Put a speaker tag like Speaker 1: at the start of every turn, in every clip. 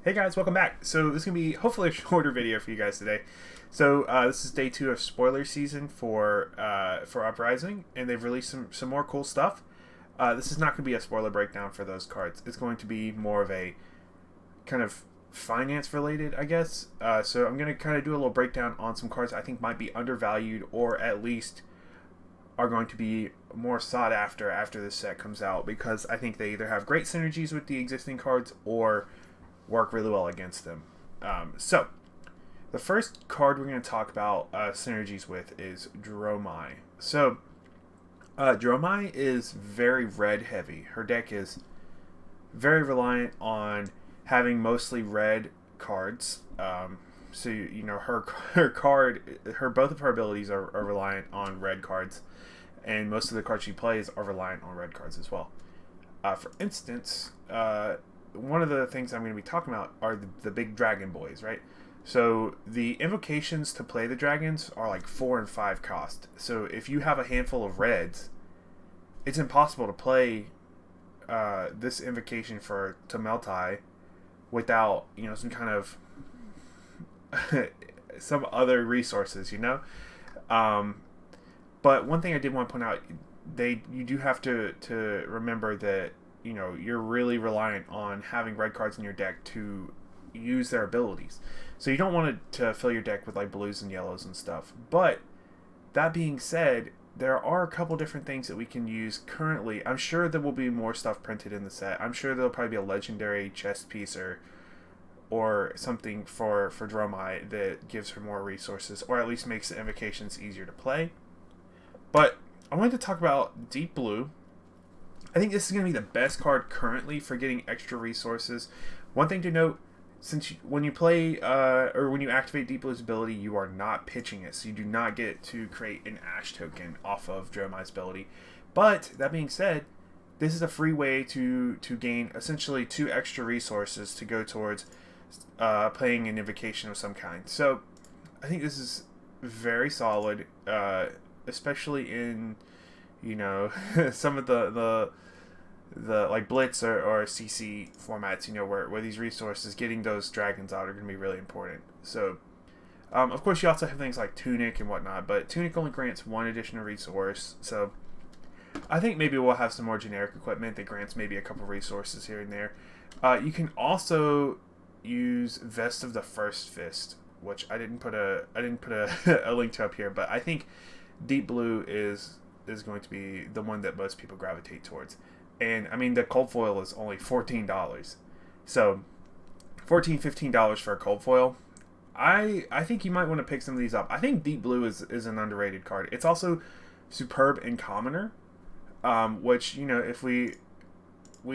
Speaker 1: Hey guys, welcome back. So this is going to be hopefully a shorter video for you guys today. So this is day 2 of spoiler season for Uprising, and they've released some more cool stuff. This is not going to be a spoiler breakdown for those cards. It's going to be more of a kind of finance related, I guess. So I'm going to kind of do a little breakdown on some cards I think might be undervalued, or at least are going to be more sought after this set comes out, because I think they either have great synergies with the existing cards or work really well against them. So, the first card we're going to talk about synergies with is Dromai. So, Dromai is very red heavy. Her deck is very reliant on having mostly red cards. So you know her both of her abilities are reliant on red cards, and most of the cards she plays are reliant on red cards as well. For instance, one of the things I'm going to be talking about are the big dragon boys, right? So the invocations to play the dragons are like 4 and 5 cost. So if you have a handful of reds, it's impossible to play this invocation for Tumulti without, you know, some kind of some other resources, you know. But one thing I did want to point out, you do have to remember that, you know, you're really reliant on having red cards in your deck to use their abilities. So you don't want to fill your deck with like blues and yellows and stuff. But that being said, there are a couple different things that we can use currently. I'm sure there will be more stuff printed in the set. I'm sure there'll probably be a legendary chest piece or something for Dromai that gives her more resources, or at least makes the invocations easier to play. But I wanted to talk about Deep Blue. I think this is going to be the best card currently for getting extra resources. One thing to note, when you play or when you activate Deep Blue's ability, you are not pitching it, so you do not get to create an Ash token off of Dromai's ability. But that being said, this is a free way to gain essentially 2 extra resources to go towards playing an invocation of some kind. So I think this is very solid, especially in, you know, some of the like Blitz or CC formats, you know, where these resources, getting those dragons out, are going to be really important. So, of course, you also have things like Tunic and whatnot, but Tunic only grants 1 additional resource. So, I think maybe we'll have some more generic equipment that grants maybe a couple resources here and there. You can also use Vest of the First Fist, which I didn't put a a link to up here, but I think Deep Blue is going to be the one that most people gravitate towards. And I mean, the cold foil is only $14. So $15 for a cold foil. I think you might want to pick some of these up. I think Deep Blue is an underrated card. It's also superb in Commoner, which, you know, if we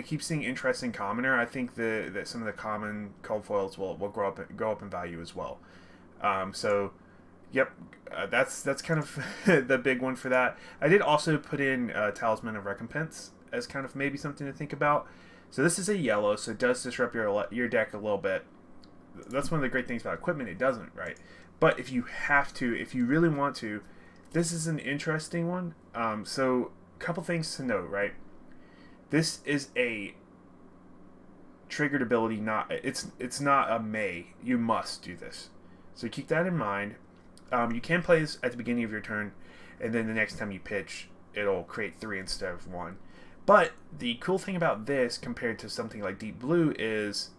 Speaker 1: keep seeing interest in Commoner, I think that some of the common cold foils will go up in value as well. So yep, that's kind of the big one for that. I did also put in Talisman of Recompense as kind of maybe something to think about. So this is a yellow, so it does disrupt your deck a little bit. That's one of the great things about equipment. It doesn't, right? But if you really want to, this is an interesting one. So a couple things to note, right? This is a triggered ability. It's not a may. You must do this. So keep that in mind. You can play this at the beginning of your turn, and then the next time you pitch, it'll create 3 instead of 1. But the cool thing about this, compared to something like Deep Blue, is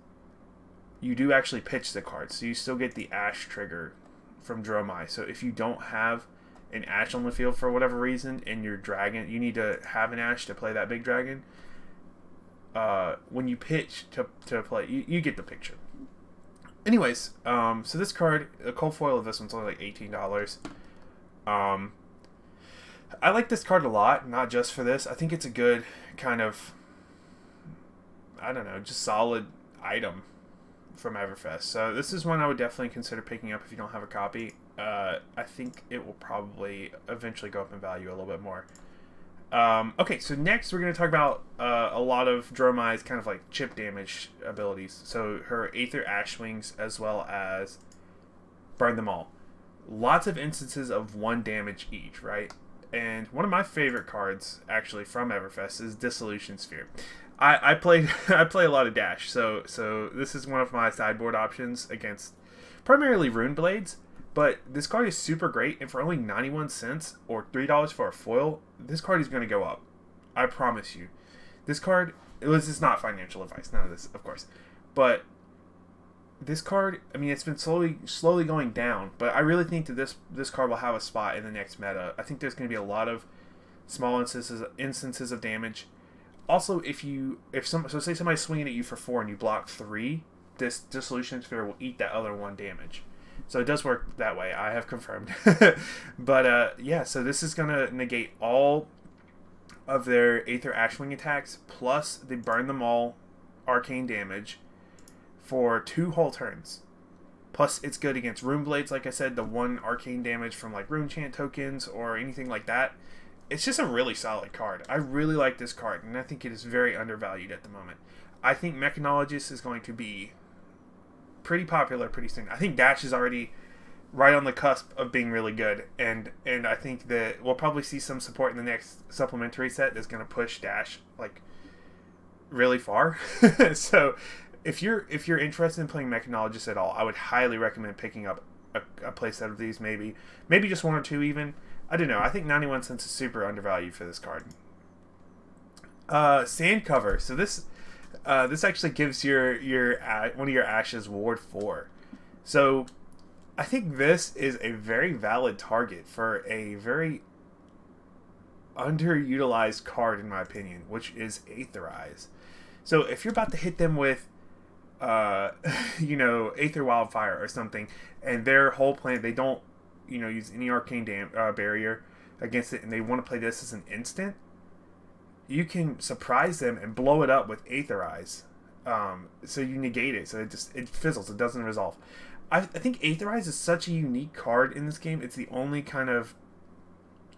Speaker 1: you do actually pitch the card. So you still get the Ash trigger from Dromai. So if you don't have an Ash on the field for whatever reason, and your dragon, you need to have an Ash to play that big dragon, when you pitch to play, you get the picture. Anyways, so this card, the cold foil of this one's only like $18. I like this card a lot, not just for this. I think it's a good kind of, I don't know, just solid item from Everfest. So this is one I would definitely consider picking up if you don't have a copy. I think it will probably eventually go up in value a little bit more. Okay, so next we're going to talk about a lot of Dromai's kind of like chip damage abilities. So her Aether Ash Wings, as well as Burn Them All. Lots of instances of 1 damage each, right? And one of my favorite cards, actually, from Everfest is Dissolution Sphere. I played I play a lot of Dash, so this is one of my sideboard options against primarily Rune Blades. But this card is super great, and for only 91 cents or $3 for a foil, this card is going to go up. I promise you. This card, this is not financial advice, none of this, of course. But this card, I mean, it's been slowly going down, but I really think that this card will have a spot in the next meta. I think there's going to be a lot of small instances of damage. Also, so say somebody's swinging at you for 4 and you block 3, this Dissolution Sphere will eat that other 1 damage. So it does work that way. I have confirmed. But yeah, so this is gonna negate all of their Aether Ashwing attacks, plus they burn them all arcane damage for 2 whole turns. Plus, it's good against Rune Blades, like I said, the 1 arcane damage from like Rune Chant tokens or anything like that. It's just a really solid card. I really like this card, and I think it is very undervalued at the moment. I think Mechanologist is going to be pretty popular pretty soon. I think Dash is already right on the cusp of being really good, and I think that we'll probably see some support in the next supplementary set that's going to push Dash like really far. So if you're interested in playing Mechanologist at all, I would highly recommend picking up a playset of these. Maybe just 1 or 2 even. I don't know. I think 91 cents is super undervalued for this card. Sand Cover. So this actually gives your one of your Ashes Ward 4. So I think this is a very valid target for a very underutilized card, in my opinion, which is Aetherize. So if you're about to hit them with Aether Wildfire or something, and their whole plan, they don't use any arcane barrier against it, and they want to play this as an instant, you can surprise them and blow it up with Aetherize. So you negate it, so it fizzles, it doesn't resolve. I think Aetherize is such a unique card in this game. It's the only kind of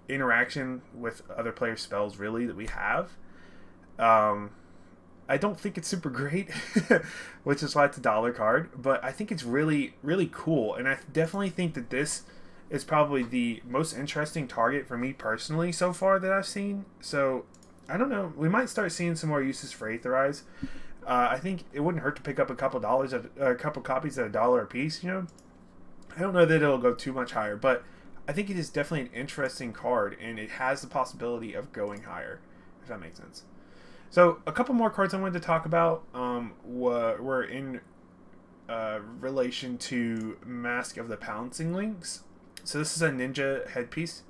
Speaker 1: interaction with other players' spells really that we have. I don't think it's super great, which is why it's a $1 card, but I think it's really, really cool, and I definitely think that this is probably the most interesting target for me personally so far that I've seen. So I don't know, we might start seeing some more uses for Aetherize. I think it wouldn't hurt to pick up a couple copies at $1 a piece. I don't know that it'll go too much higher, but I think it is definitely an interesting card, and it has the possibility of going higher, if that makes sense. So a couple more cards I wanted to talk about were in relation to Mask of the Pouncing Lynx. So this is a ninja headpiece.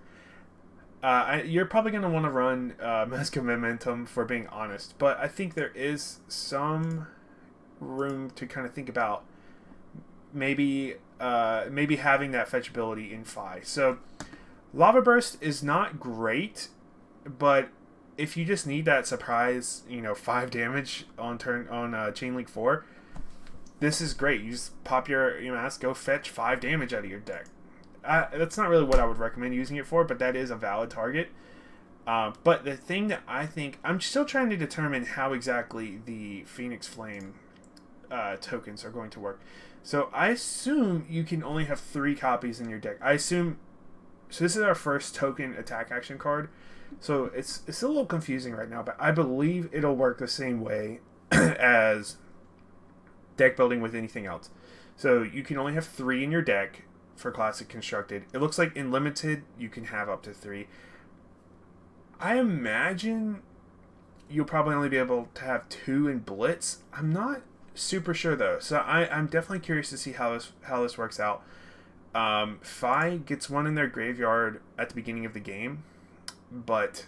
Speaker 1: You're probably going to want to run Mask of Momentum, for being honest, but I think there is some room to kind of think about maybe having that fetch ability in Phi. So Lava Burst is not great, but if you just need that surprise, 5 damage on Chain Link 4, this is great. You just pop your mask, go fetch 5 damage out of your deck. That's not really what I would recommend using it for, but that is a valid target. But the thing that I think, I'm still trying to determine how exactly the Phoenix Flame tokens are going to work. So I assume you can only have 3 copies in your deck. So this is our first token attack action card. So it's a little confusing right now, but I believe it'll work the same way as deck building with anything else. So you can only have 3 in your deck for Classic Constructed. It looks like in Limited you can have up to 3. I imagine you'll probably only be able to have 2 in Blitz. I'm not super sure though, so I'm definitely curious to see how this works out. Phi gets 1 in their graveyard at the beginning of the game, but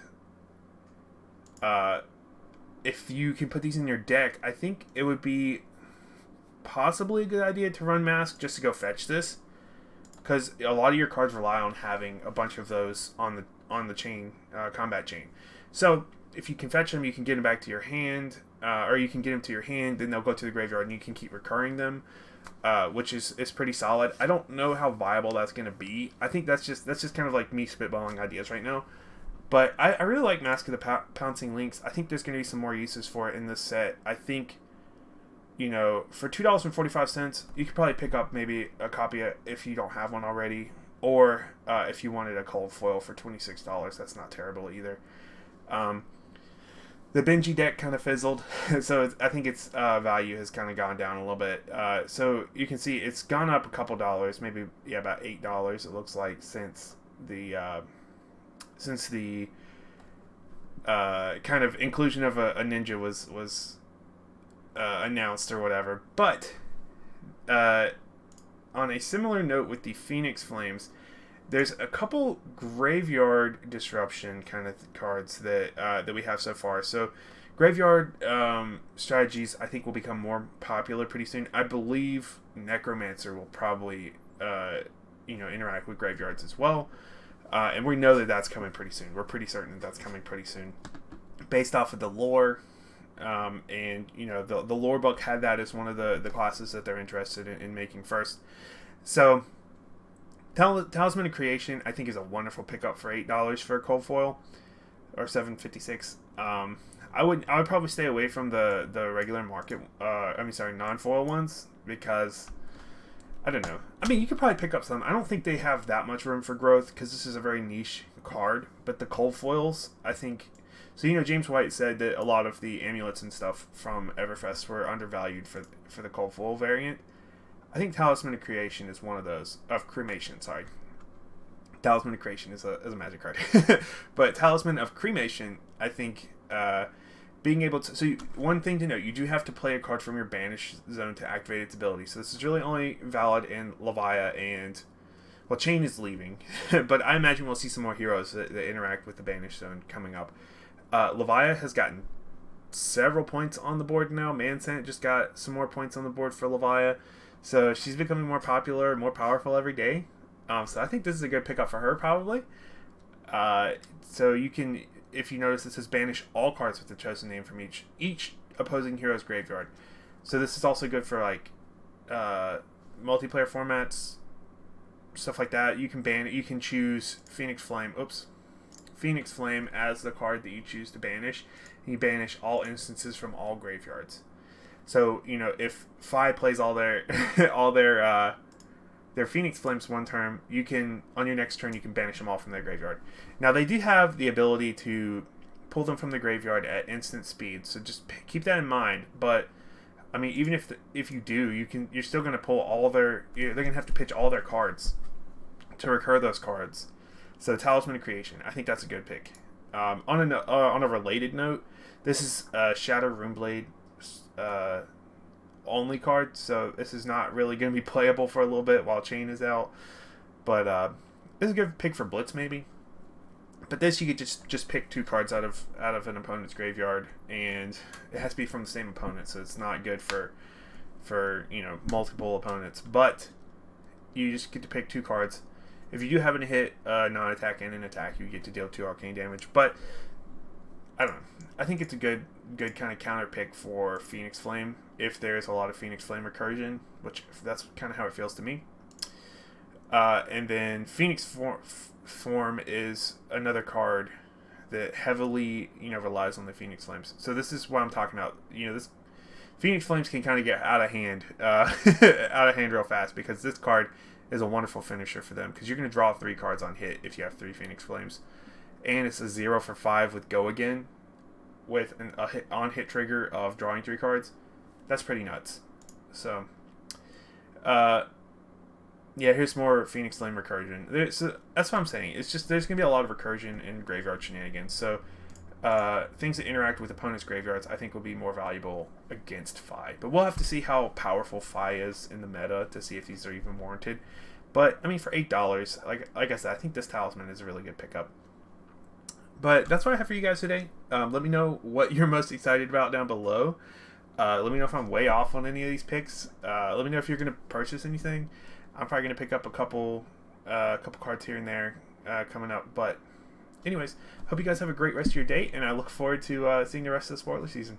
Speaker 1: if you can put these in your deck, I think it would be possibly a good idea to run Mask just to go fetch this, because a lot of your cards rely on having a bunch of those on the chain, combat chain. So if you can fetch them, you can get them back to your hand, or you can get them to your hand, then they'll go to the graveyard, and you can keep recurring them, which is pretty solid. I don't know how viable that's going to be. I think that's just kind of like me spitballing ideas right now. But I really like Mask of the Pouncing Lynx. I think there's going to be some more uses for it in this set. I think, for $2.45, you could probably pick up maybe a copy if you don't have one already. Or if you wanted a cold foil for $26, that's not terrible either. The Benji deck kind of fizzled, so I think its value has kind of gone down a little bit. So you can see it's gone up a couple dollars, maybe about $8. It looks like since the kind of inclusion of a ninja was announced or whatever. But on a similar note with the Phoenix Flames, there's a couple graveyard disruption kind of cards that we have so far. So graveyard strategies I think will become more popular pretty soon. I believe Necromancer will probably interact with graveyards as well. And we know that that's coming pretty soon. We're pretty certain that that's coming pretty soon, based off of the lore. And the lore book had that as one of the classes that they're interested in making first. So Talisman of Creation I think is a wonderful pickup for $8 for a cold foil, or $7.56. I would probably stay away from the regular market. Non-foil ones, because I don't know. I mean, you could probably pick up some. I don't think they have that much room for growth because this is a very niche card. But the cold foils, I think. So James White said that a lot of the amulets and stuff from Everfest were undervalued for the cold foil variant. I think Talisman of Creation is one of those. Of Cremation, sorry. Talisman of Creation is a magic card. But Talisman of Cremation, I think, being able to... So one thing to note, you do have to play a card from your banish zone to activate its ability. So this is really only valid in Levia and... Well, Chain is leaving. But I imagine we'll see some more heroes that interact with the banish zone coming up. Levia has gotten several points on the board now. Mansant just got some more points on the board for Levia. So she's becoming more popular and more powerful every day. So I think this is a good pickup for her, probably. So you can, if you notice, it says banish all cards with the chosen name from each opposing hero's graveyard. So this is also good for like multiplayer formats, stuff like that. You can choose Phoenix Flame as the card that you choose to banish. And you banish all instances from all graveyards. So if Phi plays all their their Phoenix Flames one turn, you can, on your next turn, you can banish them all from their graveyard. Now they do have the ability to pull them from the graveyard at instant speed, so just keep that in mind. But I mean, even if you do, you're still going to pull all they're going to have to pitch all their cards to recur those cards. So Talisman of Creation, I think that's a good pick. On a related note, this is Shatter Runeblade only card, so this is not really going to be playable for a little bit while Chain is out. But this is a good pick for Blitz maybe. But this you could just pick 2 cards out of an opponent's graveyard, and it has to be from the same opponent, so it's not good for multiple opponents. But you just get to pick 2 cards. If you do happen to hit a non-attack and an attack, you get to deal 2 arcane damage. But I don't know. I think it's a good kind of counter pick for Phoenix Flame if there's a lot of Phoenix Flame recursion, which that's kind of how it feels to me. And then Phoenix Form is another card that heavily relies on the Phoenix Flames. So this is what I'm talking about. This Phoenix Flames can kind of get out of hand real fast, because this card is a wonderful finisher for them, because you're going to draw 3 cards on hit if you have 3 Phoenix Flames. And it's a 0-for-5 with Go Again, with a on-hit trigger of drawing 3 cards. That's pretty nuts. So, yeah, here's more Phoenix Flame recursion. So that's what I'm saying. It's just there's going to be a lot of recursion in graveyard shenanigans. So, things that interact with opponents' graveyards, I think, will be more valuable against Phi. But we'll have to see how powerful Phi is in the meta to see if these are even warranted. But, I mean, for $8, like I said, I think this Talisman is a really good pickup. But that's what I have for you guys today. Let me know what you're most excited about down below. Let me know if I'm way off on any of these picks. Let me know if you're going to purchase anything. I'm probably going to pick up a couple cards here and there coming up. But anyways, hope you guys have a great rest of your day, and I look forward to seeing the rest of the spoiler season.